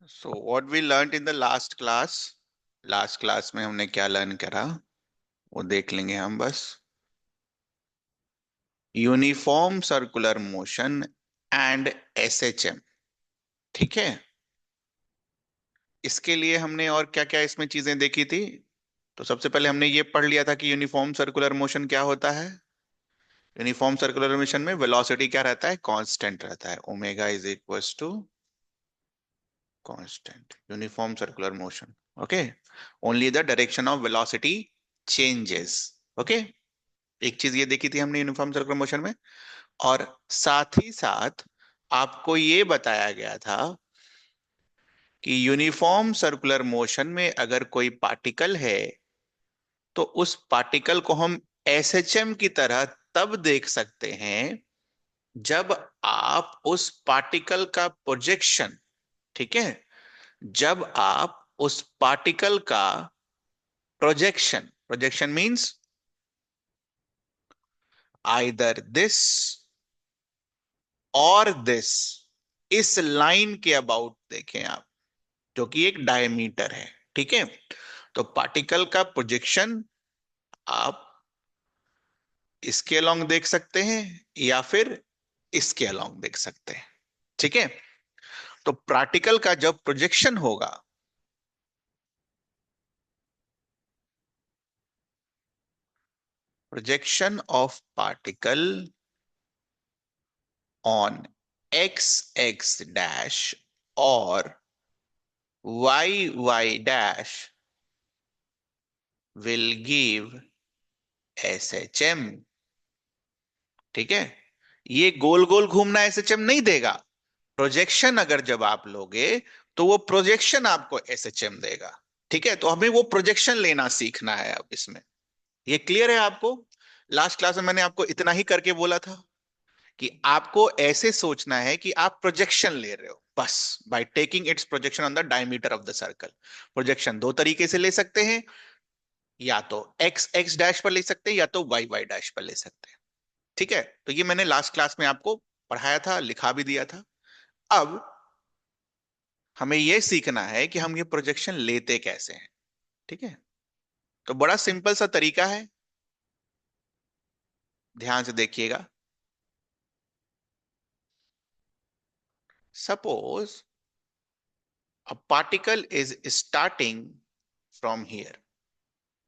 So what we learned in the last class में हमने क्या लर्न करा वो देख लेंगे हम बस। Uniform circular motion and SHM. ठीक है, इसके लिए हमने और क्या क्या इसमें चीजें देखी थी। तो सबसे पहले हमने ये पढ़ लिया था कि यूनिफॉर्म सर्कुलर मोशन क्या होता है। यूनिफॉर्म सर्कुलर मोशन में वेलोसिटी क्या रहता है, कांस्टेंट रहता है, omega is equals to constant. Uniform circular motion, okay, only the direction of velocity changes. Okay, एक चीज ये देखी थी हमने यूनिफॉर्म सर्कुलर मोशन में। और साथ ही साथ आपको ये बताया गया था कि यूनिफॉर्म सर्कुलर मोशन में अगर कोई पार्टिकल है तो उस पार्टिकल को हम एसएचएम की तरह तब देख सकते हैं जब आप उस पार्टिकल का प्रोजेक्शन, ठीक है, जब आप उस पार्टिकल का projection, projection means either this और दिस, इस लाइन के अबाउट देखें आप, जो कि एक डायमीटर है। ठीक है, तो पार्टिकल का प्रोजेक्शन आप इसके अलोंग देख सकते हैं या फिर इसके अलोंग देख सकते हैं। ठीक है, तो पार्टिकल का जब प्रोजेक्शन होगा, projection of particle on x x dash और y y dash will give SHM. ठीक है, ये गोल गोल घूमना एसएचएम नहीं देगा। प्रोजेक्शन अगर जब आप लोगे तो वो प्रोजेक्शन आपको एसएचएम देगा। ठीक है, तो हमें वो प्रोजेक्शन लेना सीखना है अब इसमें। ये क्लियर है आपको? लास्ट क्लास में मैंने आपको इतना ही करके बोला था कि आपको ऐसे सोचना है कि आप प्रोजेक्शन ले रहे हो बस, by taking it's projection on the diameter of the circle. Projection दो तरीके से ले सकते हैं, या तो एक्स एक्स डैश पर ले सकते हैं या तो वाई वाई डैश पर ले सकते हैं। ठीक है, तो ये मैंने लास्ट क्लास में आपको पढ़ाया था, लिखा भी दिया था। अब हमें यह सीखना है कि हम ये प्रोजेक्शन लेते कैसे हैं। ठीक है, तो बड़ा सिंपल सा तरीका है, ध्यान से देखिएगा। Suppose a particle is starting from here.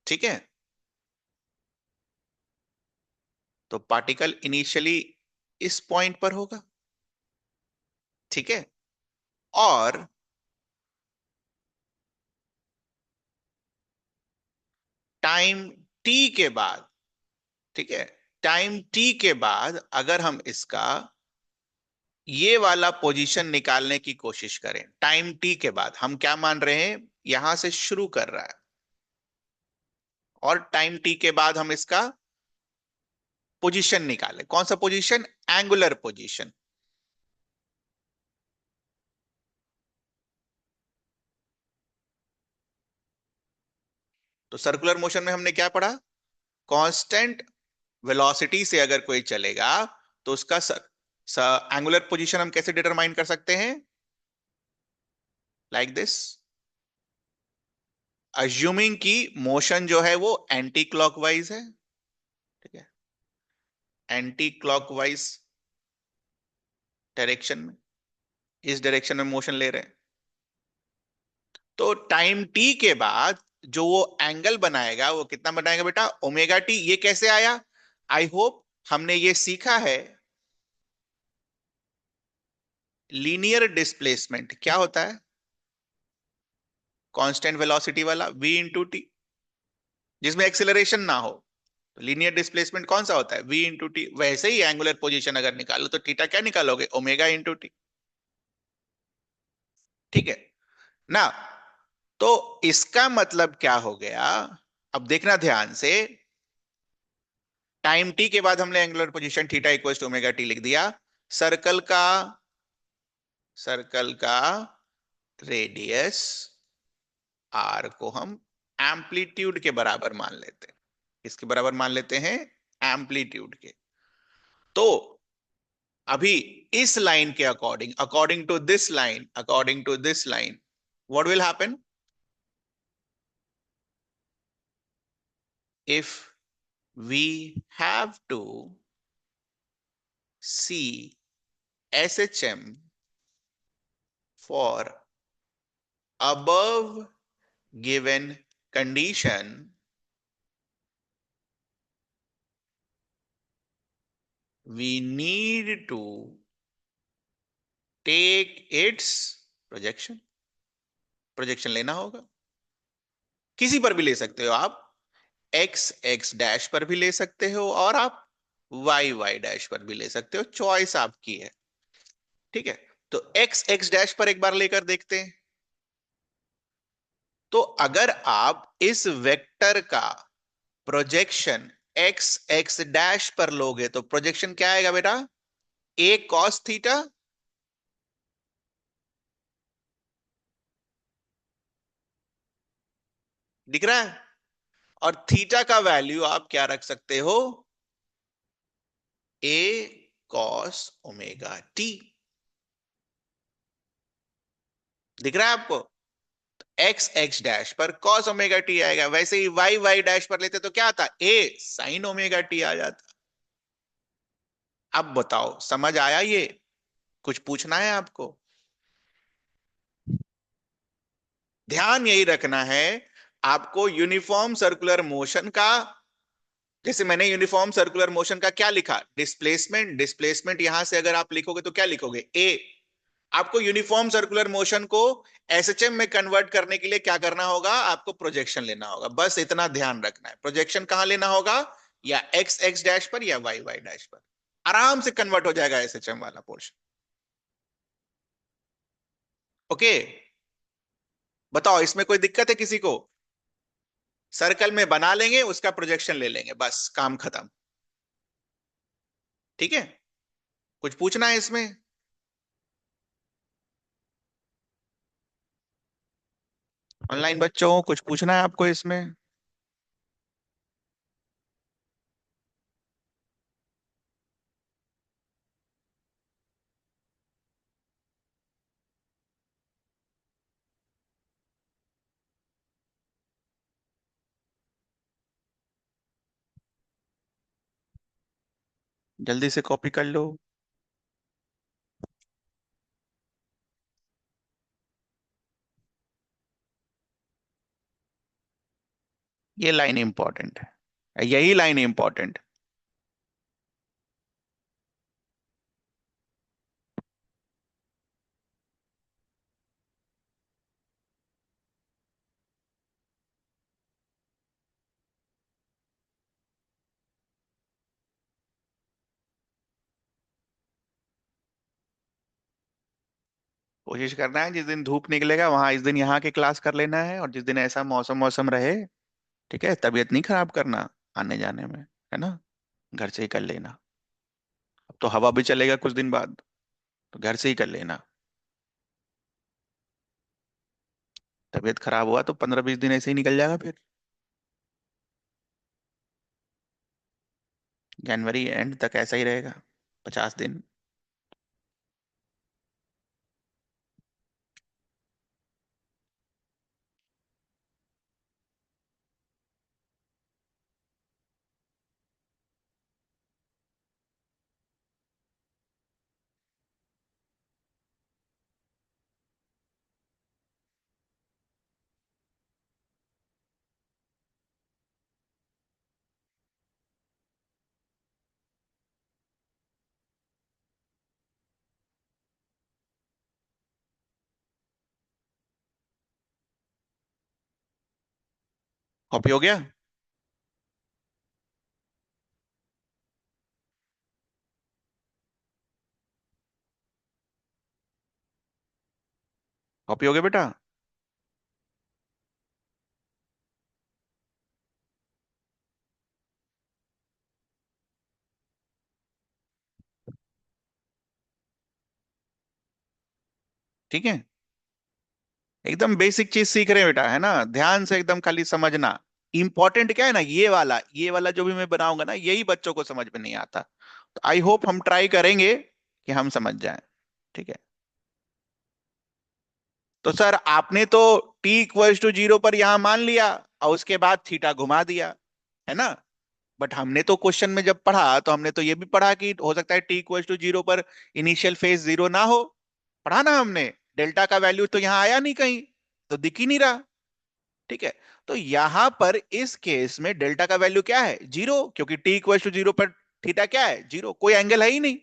ठीक है, तो पार्टिकल इनिशियली इस पॉइंट पर होगा। ठीक है, और टाइम टी के बाद, ठीक है, टाइम टी के बाद अगर हम इसका ये वाला पोजीशन निकालने की कोशिश करें, टाइम टी के बाद हम क्या मान रहे हैं, यहां से शुरू कर रहा है और टाइम टी के बाद हम इसका पोजीशन निकालें। कौन सा पोजीशन? Angular position. तो सर्कुलर मोशन में हमने क्या पढ़ा? कांस्टेंट वेलोसिटी से अगर कोई चलेगा तो उसका एंगुलर पोजीशन हम कैसे डिटरमाइन कर सकते हैं? लाइक दिस, अज्यूमिंग की मोशन जो है वो एंटी क्लॉकवाइज है। ठीक है, एंटी क्लॉकवाइज डायरेक्शन में, इस डायरेक्शन में मोशन ले रहे हैं। तो टाइम टी के बाद जो वो एंगल बनाएगा वो कितना बनाएगा बेटा? Omega T. ये कैसे आया? आई होप हमने ये सीखा है लीनियर डिस्प्लेसमेंट क्या होता है, कांस्टेंट वेलोसिटी वाला v इंटू टी, जिसमें एक्सेलरेशन ना हो। तो लीनियर डिस्प्लेसमेंट कौन सा होता है? v into T. वैसे ही एंगुलर पोजीशन अगर निकालो तो थीटा क्या निकालोगे? Omega into T. ठीक है ना? तो इसका मतलब क्या हो गया, अब देखना ध्यान से। टाइम टी के बाद हमने angular position theta equal to omega T लिख दिया। सर्कल का, सर्कल का रेडियस आर को हम एम्पलीट्यूड के बराबर मान लेते हैं। किसके बराबर मान लेते हैं? एम्पलीट्यूड के। तो अभी इस लाइन के according, according to this line, according to this line, what will happen? If we have to see SHM for above given condition, we need to take its projection. Projection लेना होगा, किसी पर भी ले सकते हो आप, एक्स एक्स डैश पर भी ले सकते हो और आप वाई वाई डैश पर भी ले सकते हो, चॉइस आपकी है। ठीक है, तो एक्स एक्स डैश पर एक बार लेकर देखते हैं। तो अगर आप इस वेक्टर का प्रोजेक्शन एक्स एक्स डैश पर लोगे तो प्रोजेक्शन क्या आएगा बेटा? ए कॉस थीटा, दिख रहा है? और थीटा का वैल्यू आप क्या रख सकते हो? ए कॉस ओमेगा टी, दिख रहा है आपको? एक्स एक्स डैश पर कॉस ओमेगा टी आएगा, वैसे ही वाई वाई डैश पर लेते तो क्या आता? ए साइन ओमेगा टी आ जाता। अब बताओ समझ आया ये? कुछ पूछना है आपको? ध्यान यही रखना है आपको, यूनिफॉर्म सर्कुलर मोशन का, जैसे मैंने यूनिफॉर्म सर्कुलर मोशन का क्या लिखा, डिस्प्लेसमेंट, डिस्प्लेसमेंट यहां से अगर आप लिखोगे तो क्या लिखोगे? ए। आपको यूनिफॉर्म सर्कुलर मोशन को एसएचएम में कन्वर्ट करने के लिए क्या करना होगा? आपको प्रोजेक्शन लेना होगा, बस इतना ध्यान रखना है। प्रोजेक्शन कहां लेना होगा? या एक्स एक्स डैश पर या वाई वाई डैश पर, आराम से कन्वर्ट हो जाएगा एसएचएम वाला पोर्शन। ओके, बताओ इसमें कोई दिक्कत है किसी को? सर्कल में बना लेंगे, उसका प्रोजेक्शन ले लेंगे, बस काम खत्म। ठीक है, कुछ पूछना है इसमें? ऑनलाइन बच्चों कुछ पूछना है आपको इसमें? जल्दी से कॉपी कर लो। ये लाइन इंपॉर्टेंट है, यही लाइन इंपॉर्टेंट। कोशिश करना है जिस दिन धूप निकलेगा वहां, इस दिन यहाँ की क्लास कर लेना है, और जिस दिन ऐसा मौसम मौसम रहे, ठीक है, तबीयत नहीं खराब करना आने जाने में, है ना? घर से ही कर लेना। अब तो हवा भी चलेगा कुछ दिन बाद, तो घर से ही कर लेना। तबीयत खराब हुआ तो 15-20 दिन ऐसे ही निकल जाएगा फिर। जनवरी एंड तक ऐसा ही रहेगा, 50 दिन। कॉपी हो गया? कॉपी हो गया बेटा? ठीक है, एकदम बेसिक चीज सीख रहे हैं बेटा, है ना? ध्यान से एकदम खाली समझना। इंपॉर्टेंट क्या है ना, ये वाला जो भी मैं बनाऊंगा ना, यही बच्चों को समझ में नहीं आता। तो आई होप हम ट्राई करेंगे कि हम समझ जाएं। ठीक है, तो सर आपने तो टी इक्वल टू जीरो पर यहां मान लिया और उसके बाद थीटा घुमा दिया, है ना। बट हमने तो क्वेश्चन में जब पढ़ा तो हमने तो ये भी पढ़ा कि हो सकता है टी इक्वल टू जीरो पर इनिशियल फेज जीरो ना हो। पढ़ा ना हमने। डेल्टा का वैल्यू तो यहां आया नहीं कहीं, तो दिख ही नहीं रहा। ठीक है। तो यहां पर इस केस में डेल्टा का वैल्यू क्या है, जीरो, क्योंकि टी इक्वल टू जीरो पर थीटा क्या है, जीरो, कोई एंगल है ही नहीं।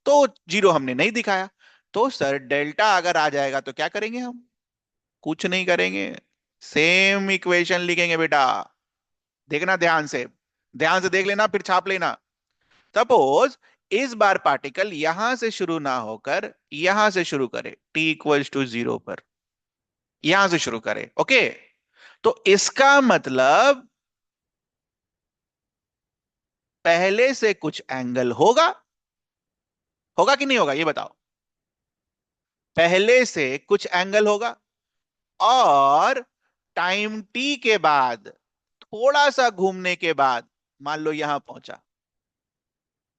तो जीरो हमने नहीं दिखाया। तो सर डेल्टा अगर आ जाएगा तो क्या करेंगे हम? कुछ नहीं करेंगे, सेम इक्वेशन लिखेंगे बेटा। देखना ध्यान से, ध्यान से देख लेना फिर छाप लेना। सपोज इस बार पार्टिकल यहां से शुरू ना होकर यहां से शुरू करे टी इक्वल्स टू जीरो पर, यहां से शुरू करे, ओके। तो इसका मतलब पहले से कुछ एंगल होगा, होगा कि नहीं होगा ये बताओ। पहले से कुछ एंगल होगा, और टाइम टी के बाद थोड़ा सा घूमने के बाद मान लो यहां पहुंचा।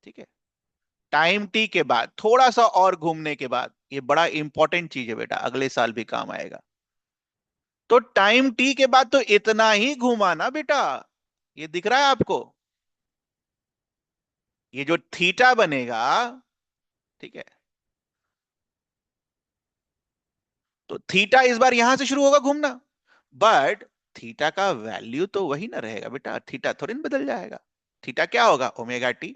ठीक है। टाइम टी के बाद थोड़ा सा और घूमने के बाद, ये बड़ा इंपॉर्टेंट चीज है बेटा, अगले साल भी काम आएगा। तो टाइम टी के बाद तो इतना ही घूमा ना बेटा, ये दिख रहा है आपको, ये जो थीटा बनेगा। ठीक है। तो थीटा इस बार यहां से शुरू होगा घूमना, बट थीटा का वैल्यू तो वही ना रहेगा बेटा, थीटा थोड़ी ना बदल जाएगा। थीटा क्या होगा, ओमेगा टी।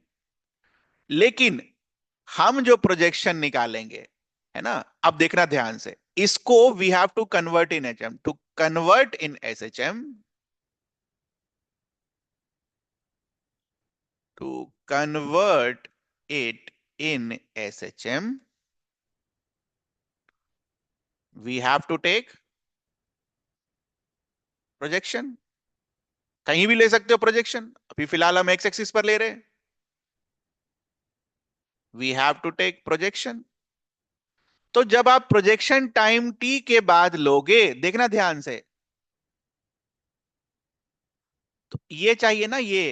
लेकिन हम जो प्रोजेक्शन निकालेंगे, है ना, अब देखना ध्यान से, इसको we have to convert in H M, to convert in S H M, to convert it in S H M, we have to take projection. कहीं भी ले सकते हो प्रोजेक्शन, अभी फिलहाल हम एक्स एक्सिस पर ले रहे हैं। We have to take projection. तो जब आप प्रोजेक्शन टाइम टी के बाद लोगे, देखना ध्यान से, तो ये चाहिए ना ये,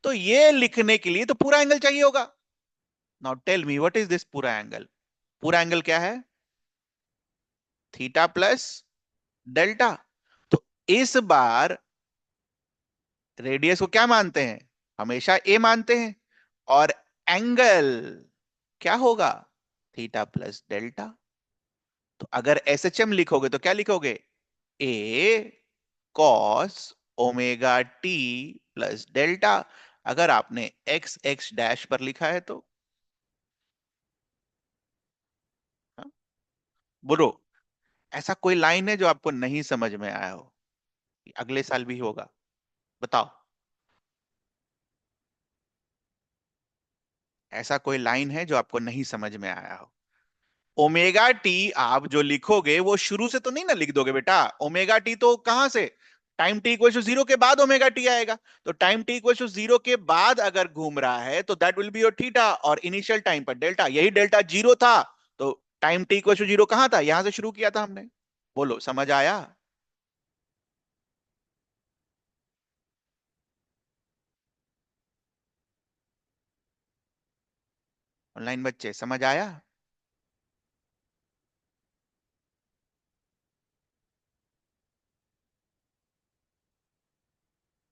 तो ये लिखने के लिए तो पूरा एंगल चाहिए होगा। Now tell me what is this पूरा एंगल। पूरा एंगल क्या है, थीटा प्लस डेल्टा। तो इस बार रेडियस को क्या मानते हैं, हमेशा ए मानते हैं, और एंगल क्या होगा, थीटा प्लस डेल्टा। तो अगर एस एच एम लिखोगे तो क्या लिखोगे, a cos omega t plus delta. अगर आपने एक्स एक्स डैश पर लिखा है तो, हाँ, बोलो, ऐसा कोई लाइन है जो आपको नहीं समझ में आया हो, अगले साल भी होगा, बताओ। ऐसा कोई लाइन है जो आपको नहीं समझ में आया हो। ओमेगा टी आप जो लिखोगे वो शुरू से तो नहीं ना लिख दोगे बेटा, ओमेगा टी तो कहां से, time T equal to zero के बाद ओमेगा टी आएगा। तो time T equal to zero के बाद अगर घूम रहा है तो that will be your theta, और इनिशियल टाइम पर डेल्टा, यही डेल्टा जीरो था। तो time T equal to zero कहां था, यहां से शुरू किया था हमने। बोलो समझ आया। ऑनलाइन बच्चे समझ आया।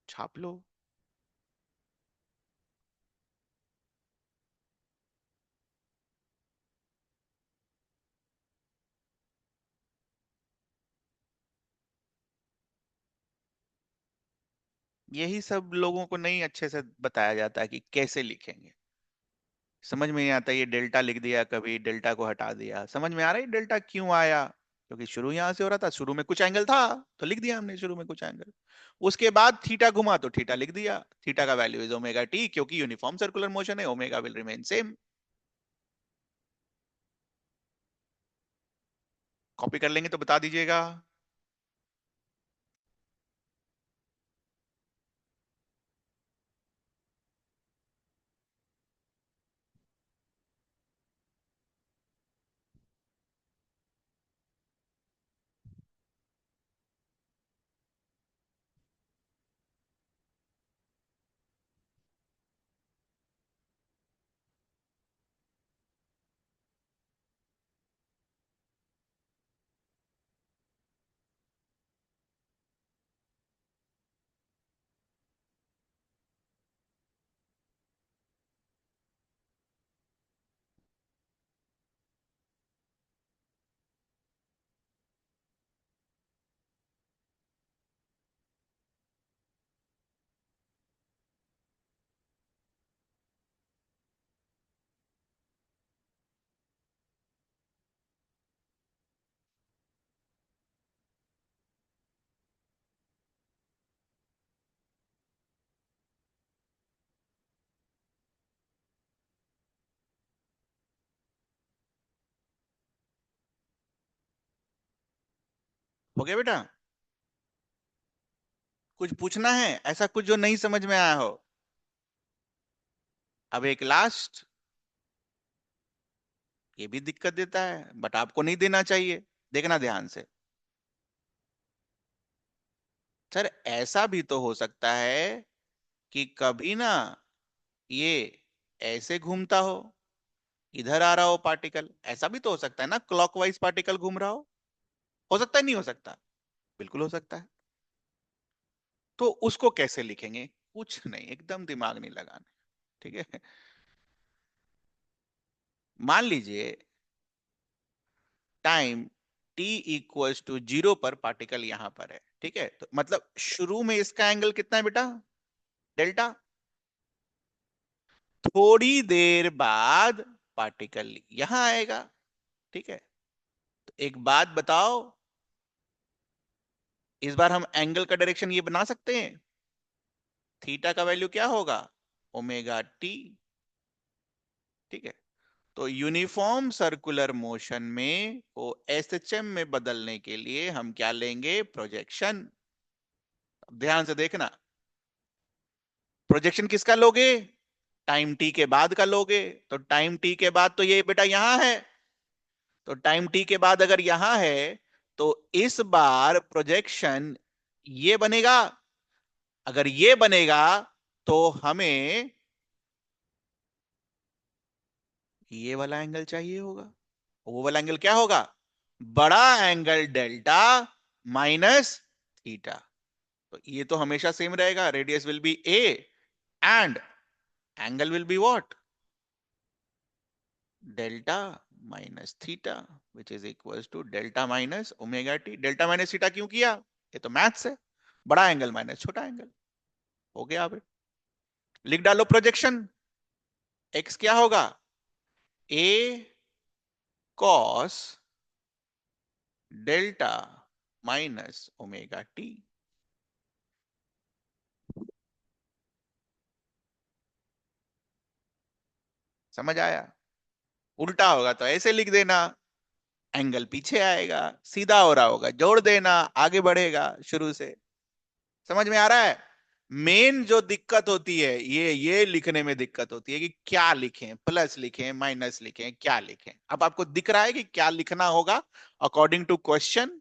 छाप लो। यही सब लोगों को नहीं अच्छे से बताया जाता है कि कैसे लिखेंगे। समझ में नहीं आता, ये डेल्टा लिख दिया, कभी डेल्टा को हटा दिया, समझ में आ रहा है डेल्टा क्यों आया, क्योंकि शुरू यहां से हो रहा था, शुरू में कुछ एंगल था तो लिख दिया हमने शुरू में कुछ एंगल। उसके बाद थीटा घुमा तो थीटा लिख दिया, थीटा का वैल्यू इज ओमेगा टी, क्योंकि यूनिफॉर्म सर्कुलर मोशन है, omega will remain same. Copy कर लेंगे तो बता दीजिएगा। हो गया बेटा? कुछ पूछना है ऐसा, कुछ जो नहीं समझ में आया हो? अब एक लास्ट, ये भी दिक्कत देता है बट आपको नहीं देना चाहिए, देखना ध्यान से। सर ऐसा भी तो हो सकता है कि कभी ना ये ऐसे घूमता हो, इधर आ रहा हो पार्टिकल, ऐसा भी तो हो सकता है ना, क्लॉकवाइज पार्टिकल घूम रहा हो सकता है, नहीं हो सकता? बिल्कुल हो सकता है। तो उसको कैसे लिखेंगे? कुछ नहीं, एकदम दिमाग नहीं लगाना, ठीक है। मान लीजिए टाइम t इक्वल्स टू 0 पर पार्टिकल यहां पर है, ठीक है, तो मतलब शुरू में इसका एंगल कितना है बेटा? डेल्टा। थोड़ी देर बाद पार्टिकल यहां आएगा, ठीक है। तो एक बात बताओ, इस बार हम एंगल का डायरेक्शन ये बना सकते हैं, थीटा का वैल्यू क्या होगा? ओमेगा टी, ठीक है। तो यूनिफॉर्म सर्कुलर मोशन में को एसएचएम में बदलने के लिए हम क्या लेंगे? प्रोजेक्शन। ध्यान से देखना, प्रोजेक्शन किसका लोगे? टाइम टी के बाद का लोगे। तो टाइम टी के बाद तो ये बेटा यहां है, तो टाइम टी के बाद अगर यहां है तो इस बार प्रोजेक्शन ये बनेगा। अगर ये बनेगा तो हमें ये वाला एंगल चाहिए होगा। वो वाला एंगल क्या होगा? बड़ा एंगल डेल्टा माइनस थीटा। तो ये तो हमेशा सेम रहेगा, radius will be A and angle will be what? Delta minus theta, which is equals to delta minus omega T. Delta minus theta क्यों किया? ये तो मैथ्स है, बड़ा एंगल माइनस छोटा एंगल। हो गया? अब लिख डालो प्रोजेक्शन। एक्स क्या होगा? A cos delta minus omega t. समझ आया? उल्टा होगा तो ऐसे लिख देना, एंगल पीछे आएगा, सीधा हो रहा होगा जोड़ देना, आगे बढ़ेगा शुरू से। समझ में आ रहा है? मेन जो दिक्कत होती है ये लिखने में दिक्कत होती है कि क्या लिखें, प्लस लिखें माइनस लिखें, क्या लिखें। अब आपको दिख रहा है कि क्या लिखना होगा अकॉर्डिंग टू क्वेश्चन?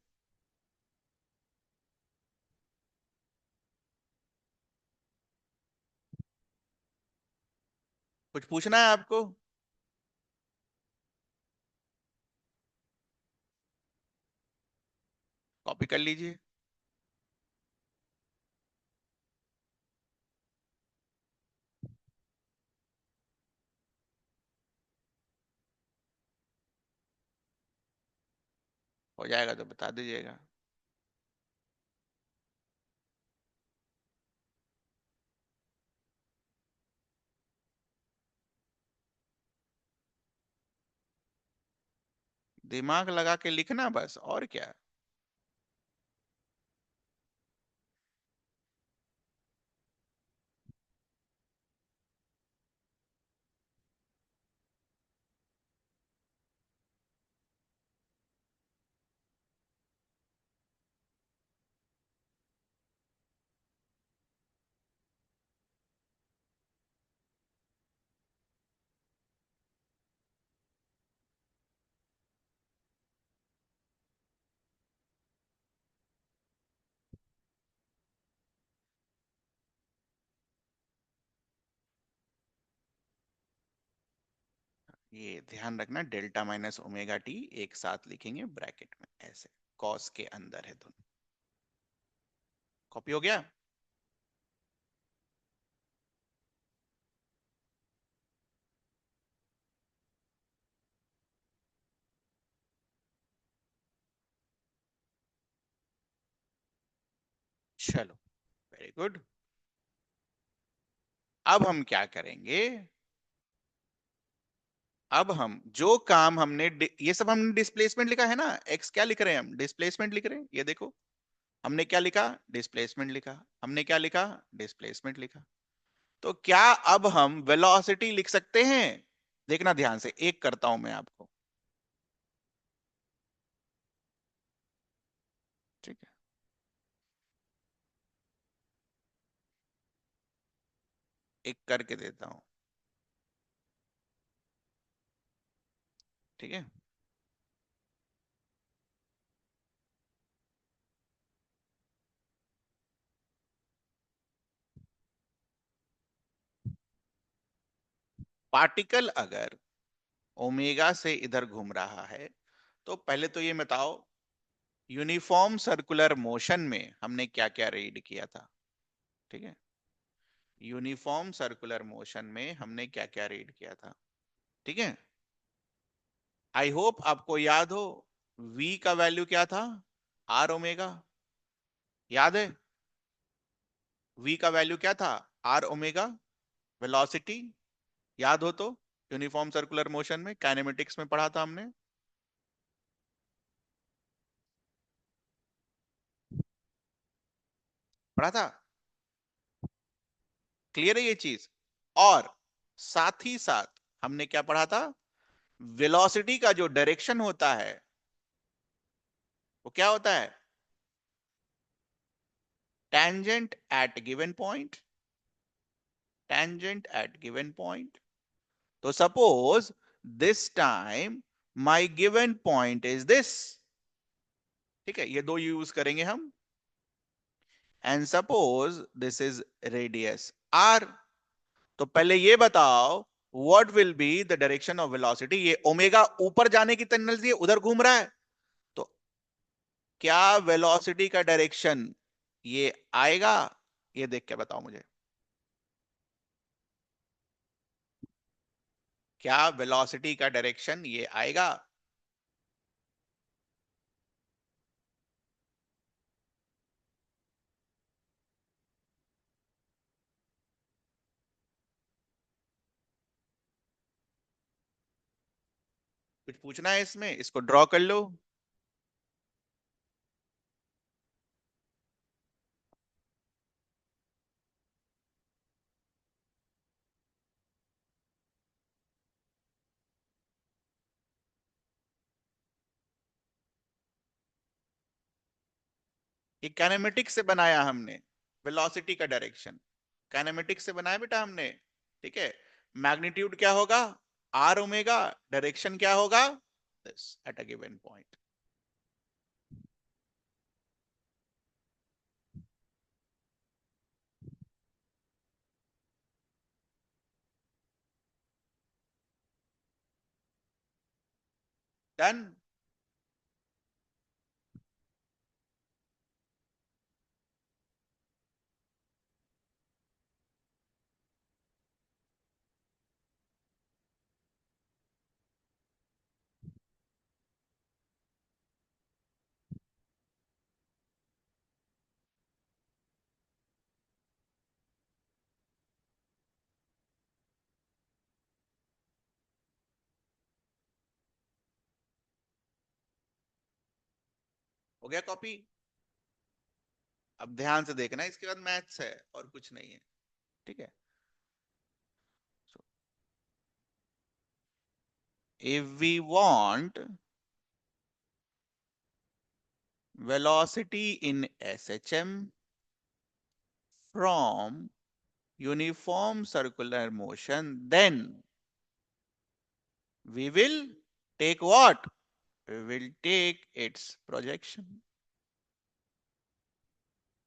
कुछ पूछना है आपको? कॉपी कर लीजिए। हो जाएगा तो बता दीजिएगा। दिमाग लगा के लिखना बस, और क्या। ये ध्यान रखना, डेल्टा माइनस ओमेगा टी एक साथ लिखेंगे ब्रैकेट में ऐसे, कॉस के अंदर है दोनों। कॉपी हो गया? चलो, वेरी गुड। अब हम क्या करेंगे? अब हम जो काम हमने ये सब हमने डिस्प्लेसमेंट लिखा है ना, एक्स क्या लिख रहे हैं हम? डिस्प्लेसमेंट लिख रहे हैं, ये देखो। हमने क्या लिखा? डिस्प्लेसमेंट लिखा। हमने क्या लिखा? डिस्प्लेसमेंट लिखा। तो क्या अब हम वेलोसिटी लिख सकते हैं? देखना ध्यान से, एक करता हूं मैं आपको, एक करके देता हूं, ठीक है। पार्टिकल अगर ओमेगा से इधर घूम रहा है, तो पहले तो ये बताओ, यूनिफॉर्म सर्कुलर मोशन में हमने क्या क्या रीड किया था, ठीक है। यूनिफॉर्म सर्कुलर मोशन में हमने क्या क्या रीड किया था, ठीक है। आई होप आपको याद हो, v का वैल्यू क्या था, आर ओमेगा, याद है। v का वैल्यू क्या था, आर ओमेगा, वेलोसिटी, याद हो तो, यूनिफॉर्म सर्कुलर मोशन में काइनेमेटिक्स में पढ़ा था हमने, पढ़ा था। क्लियर है ये चीज। और साथ ही साथ हमने क्या पढ़ा था, वेलोसिटी का जो डायरेक्शन होता है वो क्या होता है, tangent at given point, tangent at given point. तो suppose this time my given point is this, ठीक है, ये दो यूज करेंगे हम। And suppose this is radius r. तो पहले ये बताओ, what will be the direction of velocity, ये ओमेगा ऊपर जाने की टेंडेंसी है, उधर घूम रहा है, तो क्या वेलोसिटी का डायरेक्शन ये आएगा, ये देख के बताओ मुझे, क्या वेलोसिटी का डायरेक्शन ये आएगा। कुछ पूछना है इसमें, इसको ड्रॉ कर लो। ये काइनेमेटिक्स से बनाया हमने, वेलोसिटी का डायरेक्शन काइनेमेटिक्स से बनाया बेटा हमने, ठीक है। मैग्नीट्यूड क्या होगा, आर ओमेगा, डायरेक्शन क्या होगा, this at a given point. Done. हो गया कॉपी। अब ध्यान से देखना, इसके बाद मैथ्स है और कुछ नहीं है, ठीक है। So, if we want velocity in SHM from uniform circular motion, then we will take what, we will take its projection,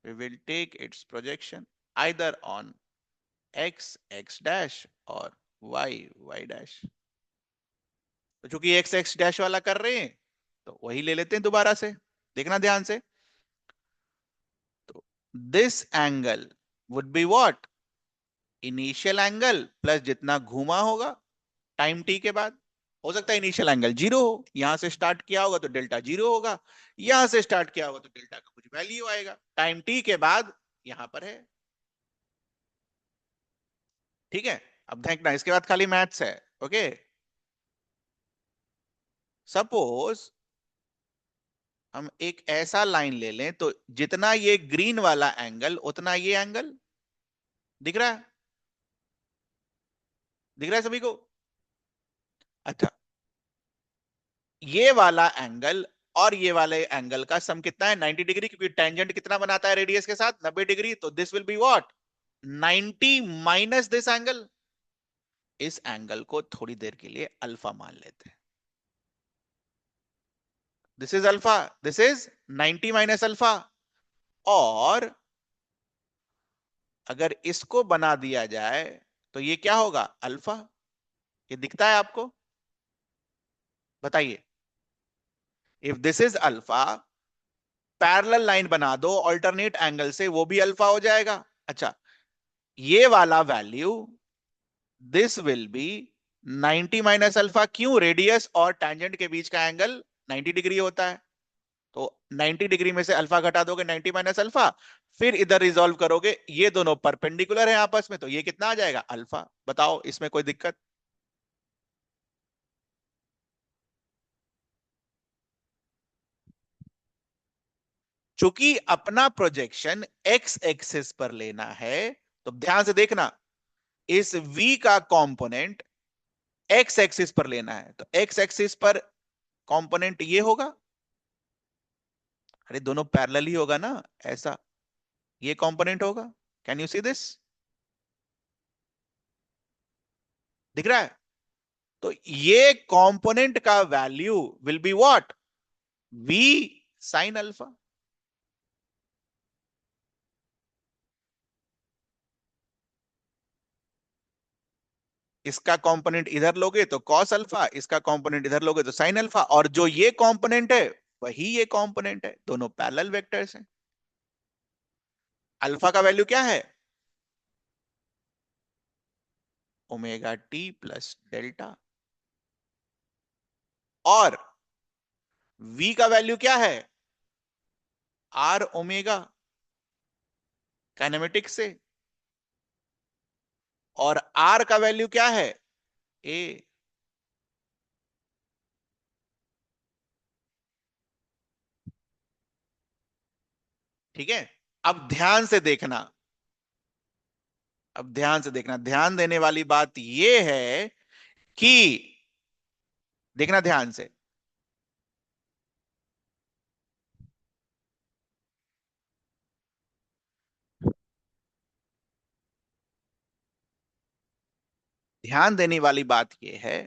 we will take its projection either on x x dash or y y dash। तो चूंकि x x dash वाला कर रहे हैं, तो वही ले लेते हैं दोबारा से, देखना ध्यान से। तो this angle would be what, initial angle plus जितना घूमा होगा टाइम टी के बाद। हो सकता है इनिशियल एंगल जीरो हो, यहां से स्टार्ट किया होगा तो डेल्टा जीरो होगा, यहां से स्टार्ट किया होगा तो डेल्टा का कुछ वैल्यू आएगा टाइम टी के बाद, यहां पर है, ठीक है। अब देखना, इसके बाद खाली मैथ्स है, ओके। सपोज हम एक ऐसा लाइन ले लें, तो जितना ये ग्रीन वाला एंगल उतना ये एंगल, दिख रहा है, दिख रहा है सभी को। अच्छा, ये वाला एंगल और ये वाले एंगल का सम कितना है, 90 डिग्री, क्योंकि टेंजेंट कितना बनाता है रेडियस के साथ, 90 डिग्री, तो this will be what, 90 minus this angle, इस एंगल को थोड़ी देर के लिए अल्फा मान लेते हैं। This is alpha, this is 90 minus alpha. और अगर इसको बना दिया जाए तो ये क्या होगा, अल्फा। ये दिखता है आपको, बताइए। If this is alpha, parallel line बना दो ऑल्टरनेट एंगल से, वो भी अल्फा हो जाएगा। अच्छा, ये वाला value, this will be 90 minus alpha. क्यों, रेडियस और टैंजेंट के बीच का एंगल 90 डिग्री होता है। तो 90 डिग्री में से अल्फा घटा दोगे, 90 माइनस अल्फा, फिर इधर रिजॉल्व करोगे, ये दोनों परपेंडिकुलर है आपस में, तो ये कितना आ जाएगा, अल्फा। बताओ इसमें कोई दिक्कत। चूंकि अपना प्रोजेक्शन एक्स एक्सिस पर लेना है, तो ध्यान से देखना, इस v का कंपोनेंट एक्स एक्सिस पर लेना है, तो एक्स एक्सिस पर कंपोनेंट ये होगा। अरे दोनों पैरेलल ही होगा ना, ऐसा, ये कंपोनेंट होगा। कैन यू सी दिस, दिख रहा है। तो ये कंपोनेंट का value will be what, v sine alpha. इसका कंपोनेंट इधर लोगे तो कॉस अल्फा, इसका कंपोनेंट इधर लोगे तो साइन अल्फा, और जो ये कंपोनेंट है वही ये कंपोनेंट है, दोनों पैरेलल वेक्टर्स हैं। अल्फा का वैल्यू क्या है, ओमेगा टी प्लस डेल्टा। और v का वैल्यू क्या है, आर ओमेगा, काइनेमेटिक्स से। और r का वैल्यू क्या है, a। ठीक है। अब ध्यान से देखना, अब ध्यान से देखना, ध्यान देने वाली बात यह है कि, देखना ध्यान से, ध्यान देने वाली बात यह है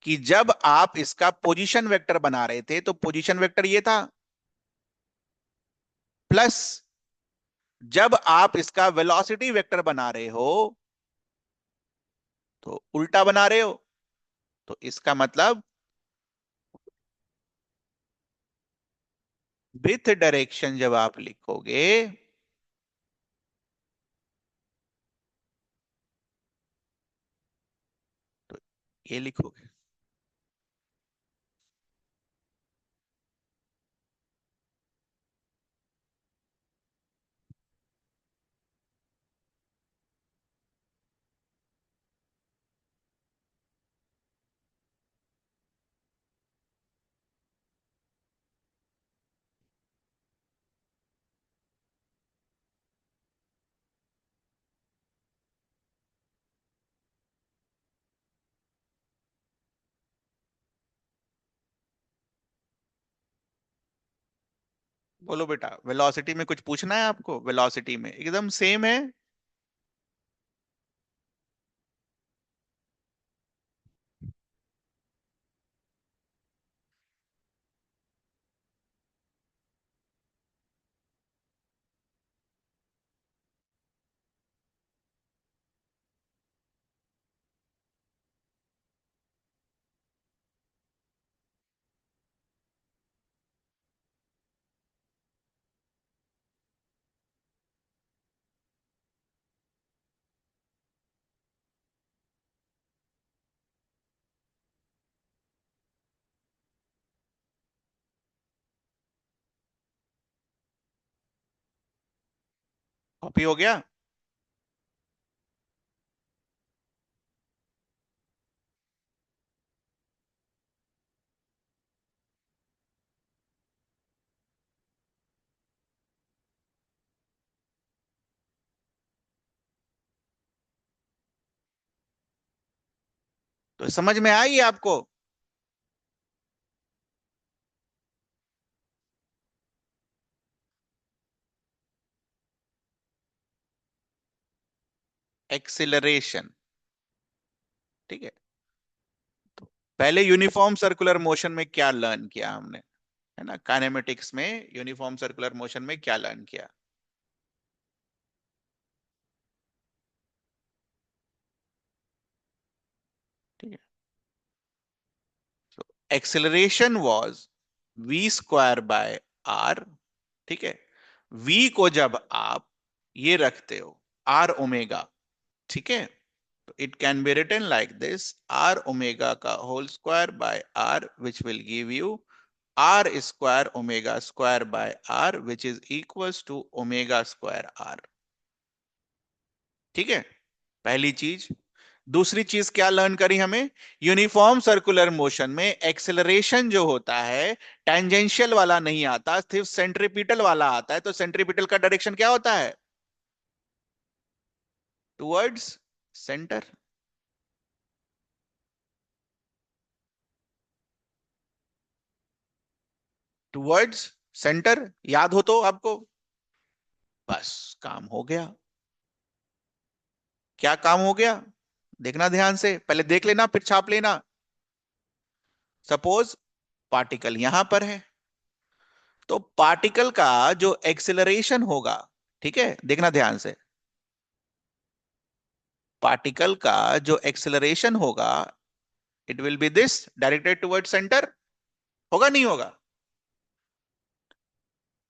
कि जब आप इसका पोजीशन वेक्टर बना रहे थे, तो पोजीशन वेक्टर ये था, प्लस जब आप इसका वेलोसिटी वेक्टर बना रहे हो तो उल्टा बना रहे हो। तो इसका मतलब विथ डायरेक्शन जब आप लिखोगे, तो ये लिखोगे। बोलो बेटा, वेलोसिटी में कुछ पूछना है आपको, वेलोसिटी में एकदम सेम है। कॉपी हो गया। तो समझ में आई आपको। एक्सिलरेशन। ठीक है। तो पहले यूनिफॉर्म सर्कुलर मोशन में क्या लर्न किया हमने, है ना, काइनेमेटिक्स में यूनिफॉर्म सर्कुलर मोशन में क्या लर्न किया? ठीक है। Acceleration was v square by R. ठीक है। v को जब आप ये रखते हो आर ओमेगा, ठीक है, तो it can be written like this, r omega का whole square by r which will give you r square omega square by r which is equals to omega square r. ठीक है, पहली चीज। दूसरी चीज क्या लर्न करी हमें? यूनिफॉर्म सर्कुलर मोशन में एक्सेलरेशन जो होता है टेंजेंशियल वाला नहीं आता, सिर्फ सेंट्रीपिटल वाला आता है। तो सेंट्रीपिटल का डायरेक्शन क्या होता है? Towards centre. टुवर्ड्स सेंटर, याद हो तो आपको? बस, काम हो गया। क्या काम हो गया? देखना ध्यान से, पहले देख लेना फिर छाप लेना। सपोज पार्टिकल यहां पर है, तो पार्टिकल का जो एक्सेलरेशन होगा, ठीक है, देखना ध्यान से, पार्टिकल का जो एक्सेलरेशन होगा it will be this, directed toward centre. होगा नहीं होगा?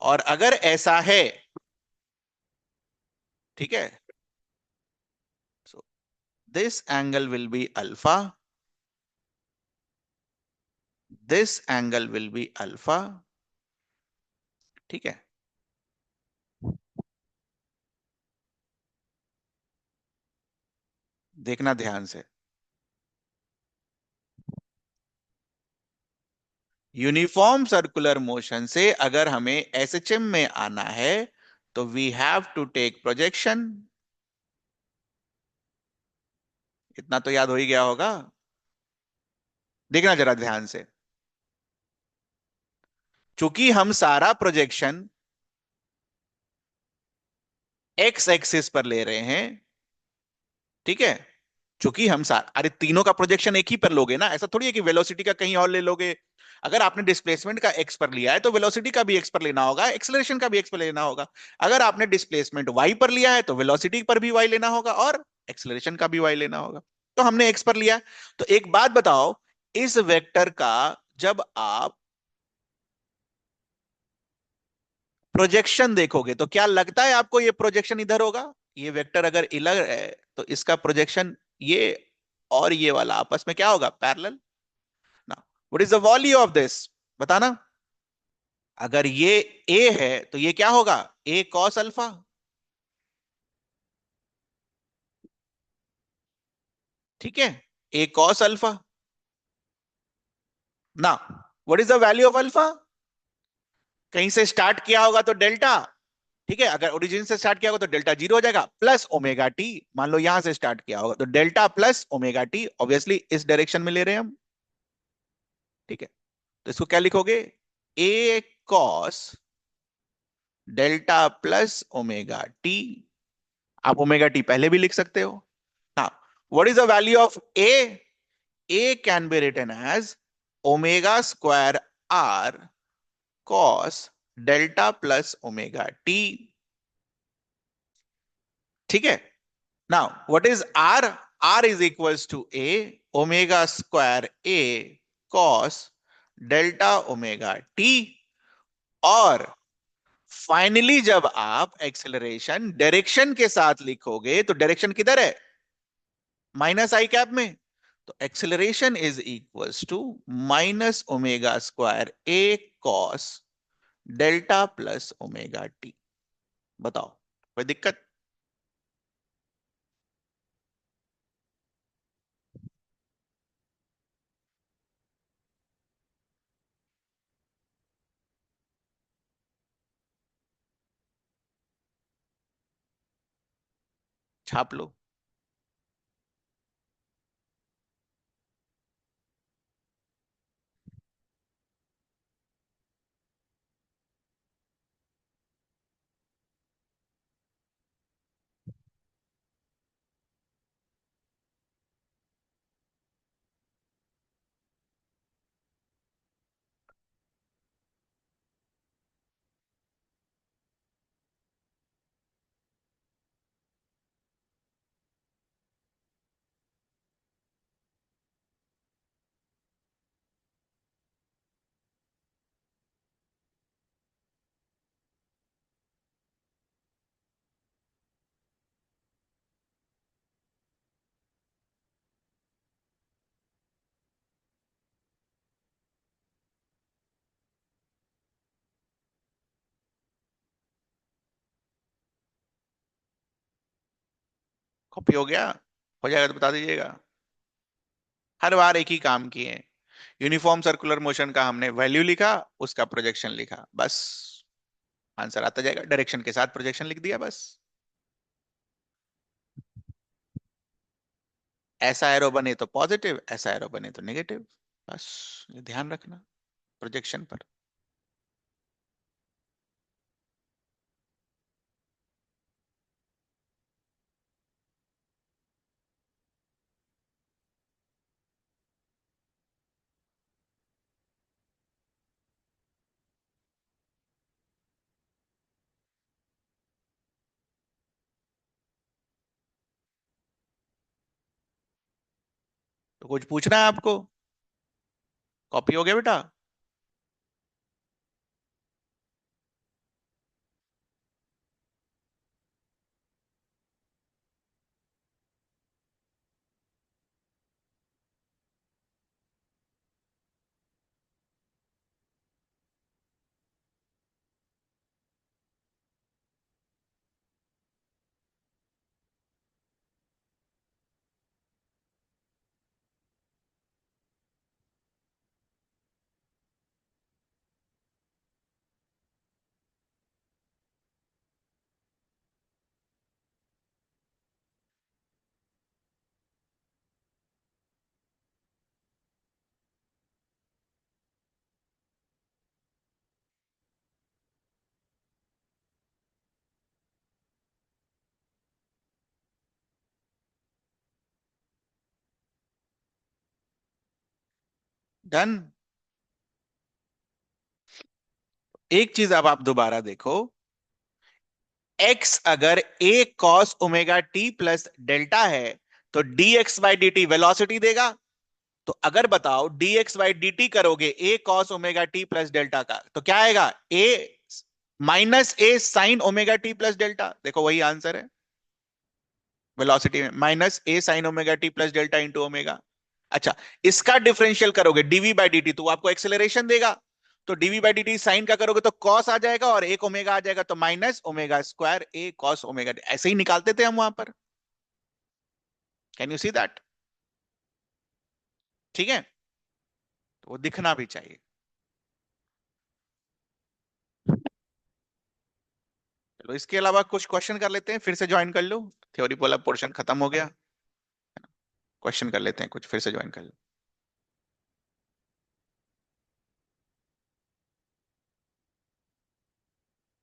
और अगर ऐसा है, ठीक है, so this angle will be alpha, this angle will be alpha. ठीक है। देखना ध्यान से, यूनिफॉर्म सर्कुलर मोशन से अगर हमें एसएचएम में आना है तो we have to take projection. इतना तो याद हो ही गया होगा। देखना जरा ध्यान से, चूंकि हम सारा प्रोजेक्शन एक्स एक्सिस पर ले रहे हैं, ठीक है, चूंकि हम सारा, अरे तीनों का प्रोजेक्शन एक ही पर लोगे ना, ऐसा थोड़ी है कि वेलोसिटी का कहीं और ले लोगे। अगर आपने डिस्प्लेसमेंट का एक्स पर लिया है तो वेलोसिटी का भी एक्स पर लेना होगा, एक्सेलरेशन का भी एक्स पर लेना होगा। अगर आपने डिस्प्लेसमेंट वाई पर लिया है तो वेलोसिटी पर भी वाई लेना होगा और एक्सेलरेशन का भी वाई लेना होगा। तो हमने एक्स पर लिया। तो एक बात बताओ, इस वेक्टर का जब आप प्रोजेक्शन देखोगे तो क्या लगता है आपको ये प्रोजेक्शन इधर होगा? ये वेक्टर अगर इधर है तो इसका प्रोजेक्शन ये और ये वाला आपस में क्या होगा? पैरेलल ना। What is the value of this? बताना। अगर ये ए है तो ये क्या होगा? A cos alpha. ठीक है, ए कॉस अल्फा ना। What is the value of alpha? कहीं से स्टार्ट किया होगा तो डेल्टा, ठीक है, अगर ओरिजिन से स्टार्ट किया होगा तो डेल्टा जीरो हो जाएगा, प्लस ओमेगा टी। मान लो यहां से स्टार्ट किया होगा तो delta plus omega T, obviously इस डायरेक्शन में ले रहे हैं हम। ठीक है, तो इसको क्या लिखोगे? A cos delta plus omega t. आप ओमेगा टी पहले भी लिख सकते हो। now what is the value of a can be written as omega square r cos delta plus omega t। ठीक है। now what is r? r is equals to a omega square a cos delta omega t। और finally जब आप acceleration direction के साथ लिखोगे तो direction किधर है? माइनस आई कैप में। तो acceleration is equals to minus omega square A cos delta plus omega T. बताओ, कोई दिक्कत? छाप लो। कॉपी हो जाएगा तो बता दीजिएगा। हर बार एक ही काम किए। यूनिफॉर्म सर्कुलर मोशन का हमने वैल्यू लिखा, उसका प्रोजेक्शन लिखा, बस आंसर आता जाएगा। डायरेक्शन के साथ प्रोजेक्शन लिख दिया बस। ऐसा एरो बने तो पॉजिटिव, ऐसा एरो बने तो नेगेटिव, बस ये ध्यान रखना प्रोजेक्शन पर। तो कुछ पूछना है आपको? कॉपी हो गया बेटा? डन। एक चीज अब आप दोबारा देखो। एक्स अगर a cos omega t plus delta है, तो d x by D t velocity देगा। तो अगर बताओ d x by D t करोगे a cos omega t plus delta का, तो क्या आएगा? A minus a sine omega t plus delta. देखो वही आंसर है। वेलोसिटी में minus a sine omega t plus delta into omega. अच्छा, इसका डिफरेंशियल करोगे डीवी बाई डी टी, तो वो आपको एक्सेलरेशन देगा। तो D V by D T sine का करोगे तो कॉस आ जाएगा, और एक ओमेगा आ जाएगा, तो minus omega square A cos omega. ऐसे ही निकालते थे हम वहां पर। Can you see that? ठीक है, तो वो दिखना भी चाहिए। चलो, इसके अलावा कुछ क्वेश्चन कर लेते हैं, फिर से ज्वाइन कर लो। थ्योरी वाला पोर्शन खत्म हो गया। क्वेश्चन कर लेते हैं कुछ, फिर से ज्वाइन कर लो।